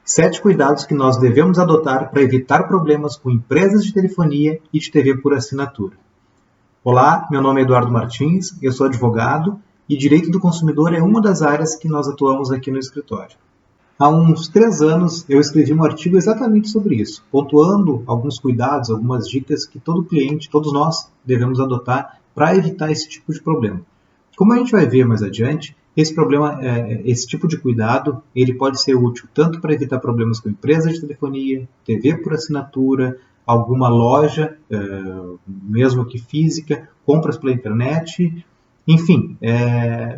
7 cuidados que nós devemos adotar para evitar problemas com empresas de telefonia e de TV por assinatura. Olá, meu nome é Eduardo Martins, eu sou advogado e direito do consumidor é uma das áreas que nós atuamos aqui no escritório. Há uns 3 anos eu escrevi um artigo exatamente sobre isso, pontuando alguns cuidados, algumas dicas que todo cliente, todos nós devemos adotar para evitar esse tipo de problema. Como a gente vai ver mais adiante, esse tipo de cuidado, ele pode ser útil tanto para evitar problemas com empresas de telefonia, TV por assinatura, alguma loja, mesmo que física, compras pela internet, enfim,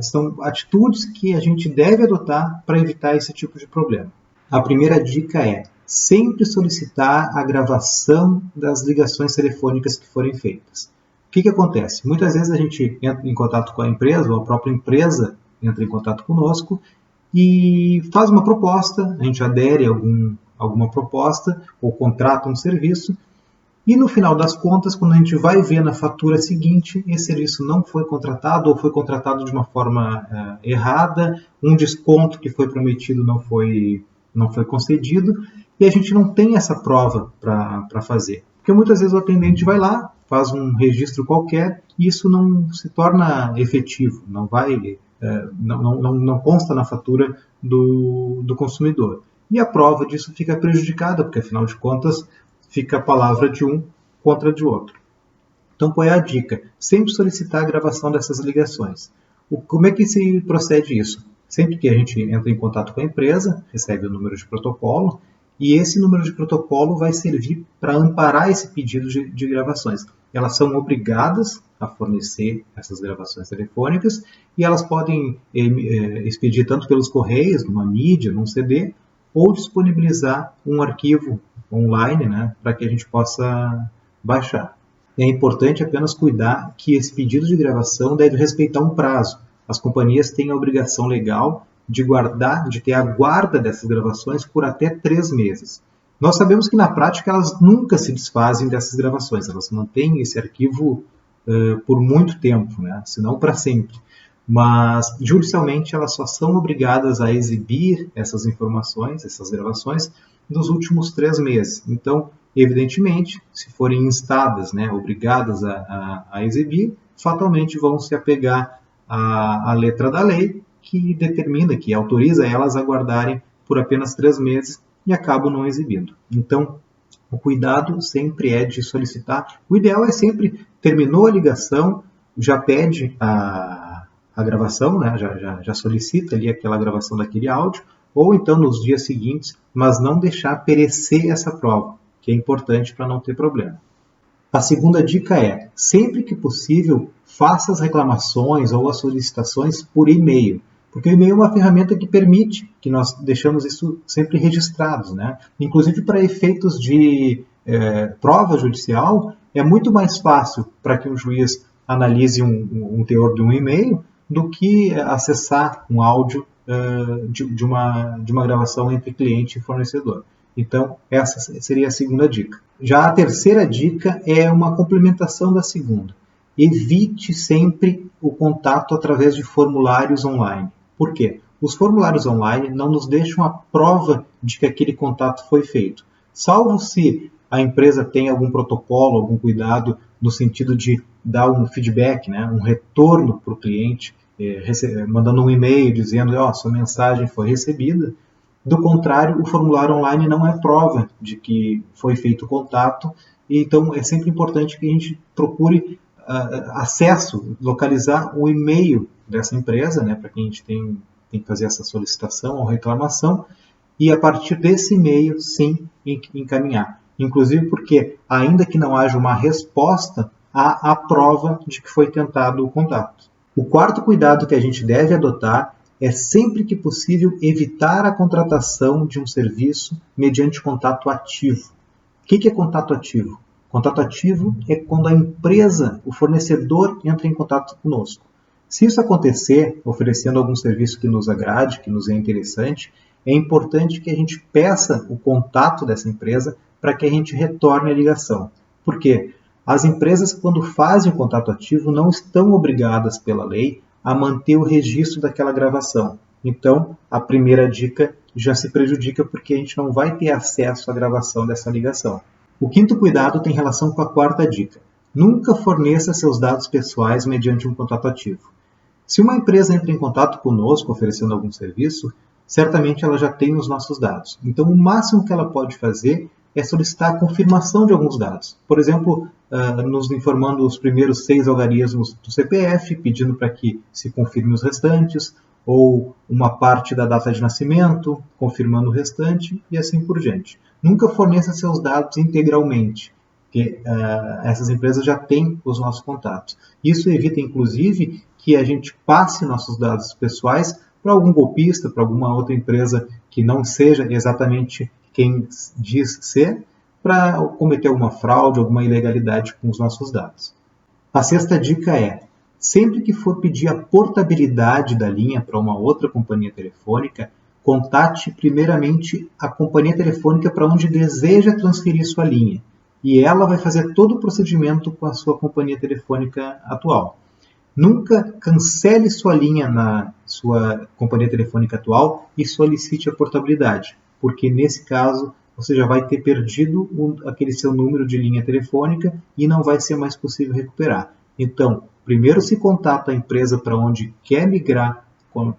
são atitudes que a gente deve adotar para evitar esse tipo de problema. A primeira dica é sempre solicitar a gravação das ligações telefônicas que forem feitas. O que acontece? Muitas vezes a gente entra em contato com a empresa, ou a própria empresa entra em contato conosco e faz uma proposta, a gente adere a alguma proposta ou contrata um serviço e no final das contas, quando a gente vai ver na fatura seguinte, esse serviço não foi contratado ou foi contratado de uma forma errada, um desconto que foi prometido não foi concedido e a gente não tem essa prova para fazer. Porque muitas vezes o atendente vai lá, faz um registro qualquer e isso não se torna efetivo, não consta na fatura do consumidor. E a prova disso fica prejudicada, porque afinal de contas fica a palavra de um contra a de outro. Então qual é a dica? Sempre solicitar a gravação dessas ligações. Como é que se procede isso? Sempre que a gente entra em contato com a empresa, recebe o número de protocolo, e esse número de protocolo vai servir para amparar esse pedido de gravações. Elas são obrigadas a fornecer essas gravações telefônicas e elas podem expedir tanto pelos correios, numa mídia, num CD, ou disponibilizar um arquivo online, né, para que a gente possa baixar. É importante apenas cuidar que esse pedido de gravação deve respeitar um prazo. As companhias têm a obrigação legal de ter a guarda dessas gravações por até 3 meses. Nós sabemos que na prática elas nunca se desfazem dessas gravações, elas mantêm esse arquivo por muito tempo, né? Se não para sempre. Mas judicialmente elas só são obrigadas a exibir essas informações, essas gravações, nos últimos 3 meses. Então, evidentemente, se forem instadas, né, obrigadas a exibir, fatalmente vão se apegar à letra da lei, que determina, que autoriza elas a guardarem por apenas 3 meses e acabam não exibindo. Então, o cuidado sempre é de solicitar. O ideal é sempre, terminou a ligação, já pede a gravação, né? já solicita ali aquela gravação daquele áudio, ou então nos dias seguintes, mas não deixar perecer essa prova, que é importante para não ter problema. A segunda dica é, sempre que possível, faça as reclamações ou as solicitações por e-mail, porque o e-mail é uma ferramenta que permite que nós deixamos isso sempre registrados, né? Inclusive para efeitos de prova judicial, é muito mais fácil para que um juiz analise um teor de um e-mail do que acessar um áudio de uma gravação entre cliente e fornecedor. Então, essa seria a segunda dica. Já a terceira dica é uma complementação da segunda. Evite sempre o contato através de formulários online. Por quê? Os formulários online não nos deixam a prova de que aquele contato foi feito. Salvo se a empresa tem algum protocolo, algum cuidado no sentido de dar um feedback, né, um retorno para o cliente, mandando um e-mail dizendo que sua mensagem foi recebida. Do contrário, o formulário online não é prova de que foi feito o contato, e então é sempre importante que a gente procure acesso, localizar o e-mail dessa empresa, né, para quem a gente tem que fazer essa solicitação ou reclamação, e a partir desse e-mail, sim, encaminhar. Inclusive porque, ainda que não haja uma resposta, há a prova de que foi tentado o contato. O quarto cuidado que a gente deve adotar é sempre que possível evitar a contratação de um serviço mediante contato ativo. O que é contato ativo? Contato ativo é quando a empresa, o fornecedor, entra em contato conosco. Se isso acontecer, oferecendo algum serviço que nos agrade, que nos é interessante, é importante que a gente peça o contato dessa empresa para que a gente retorne a ligação. Por quê? As empresas, quando fazem o contato ativo, não estão obrigadas pela lei a manter o registro daquela gravação. Então, a primeira dica já se prejudica porque a gente não vai ter acesso à gravação dessa ligação. O quinto cuidado tem relação com a quarta dica. Nunca forneça seus dados pessoais mediante um contato ativo. Se uma empresa entra em contato conosco oferecendo algum serviço, certamente ela já tem os nossos dados. Então, o máximo que ela pode fazer é solicitar a confirmação de alguns dados. Por exemplo, nos informando os primeiros 6 algarismos do CPF, pedindo para que se confirme os restantes, ou uma parte da data de nascimento, confirmando o restante, e assim por diante. Nunca forneça seus dados integralmente, porque essas empresas já têm os nossos contatos. Isso evita, inclusive, que a gente passe nossos dados pessoais para algum golpista, para alguma outra empresa que não seja exatamente quem diz ser, para cometer alguma fraude, alguma ilegalidade com os nossos dados. A sexta dica é: sempre que for pedir a portabilidade da linha para uma outra companhia telefônica, contate primeiramente a companhia telefônica para onde deseja transferir sua linha, e ela vai fazer todo o procedimento com a sua companhia telefônica atual. Nunca cancele sua linha na sua companhia telefônica atual e solicite a portabilidade, porque nesse caso você já vai ter perdido aquele seu número de linha telefônica e não vai ser mais possível recuperar. Então, primeiro se contata a empresa para onde quer migrar,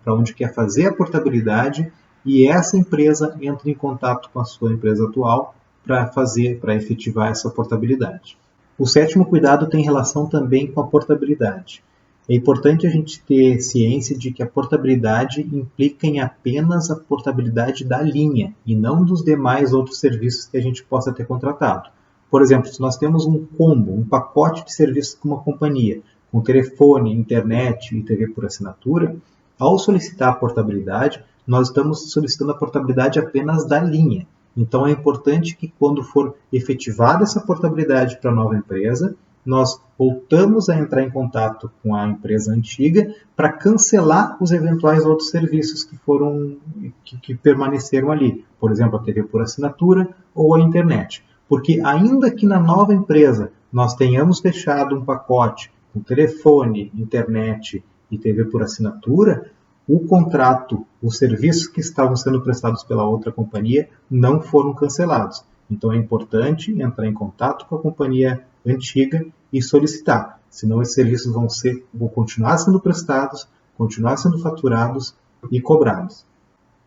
para onde quer fazer a portabilidade, e essa empresa entra em contato com a sua empresa atual para efetivar essa portabilidade. O sétimo cuidado tem relação também com a portabilidade. É importante a gente ter ciência de que a portabilidade implica em apenas a portabilidade da linha e não dos demais outros serviços que a gente possa ter contratado. Por exemplo, se nós temos um combo, um pacote de serviços com uma companhia, com telefone, internet e TV por assinatura, ao solicitar a portabilidade, nós estamos solicitando a portabilidade apenas da linha. Então é importante que quando for efetivada essa portabilidade para a nova empresa, nós voltamos a entrar em contato com a empresa antiga para cancelar os eventuais outros serviços que permaneceram ali, por exemplo, a TV por assinatura ou a internet. Porque ainda que na nova empresa nós tenhamos fechado um pacote com telefone, internet e TV por assinatura, o contrato, os serviços que estavam sendo prestados pela outra companhia não foram cancelados. Então é importante entrar em contato com a companhia antiga e solicitar, senão esses serviços vão continuar sendo prestados, continuar sendo faturados e cobrados.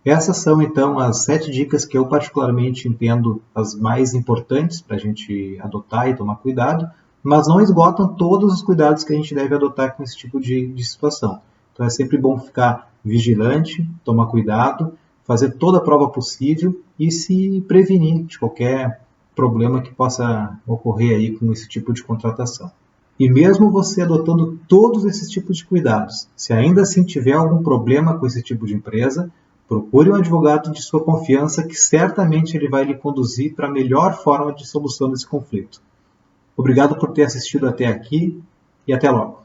Essas são então as 7 dicas que eu particularmente entendo as mais importantes para a gente adotar e tomar cuidado, mas não esgotam todos os cuidados que a gente deve adotar com esse tipo de situação. Então é sempre bom ficar vigilante, tomar cuidado, fazer toda a prova possível e se prevenir de qualquer problema que possa ocorrer aí com esse tipo de contratação. E mesmo você adotando todos esses tipos de cuidados, se ainda assim tiver algum problema com esse tipo de empresa, procure um advogado de sua confiança que certamente ele vai lhe conduzir para a melhor forma de solução desse conflito. Obrigado por ter assistido até aqui e até logo.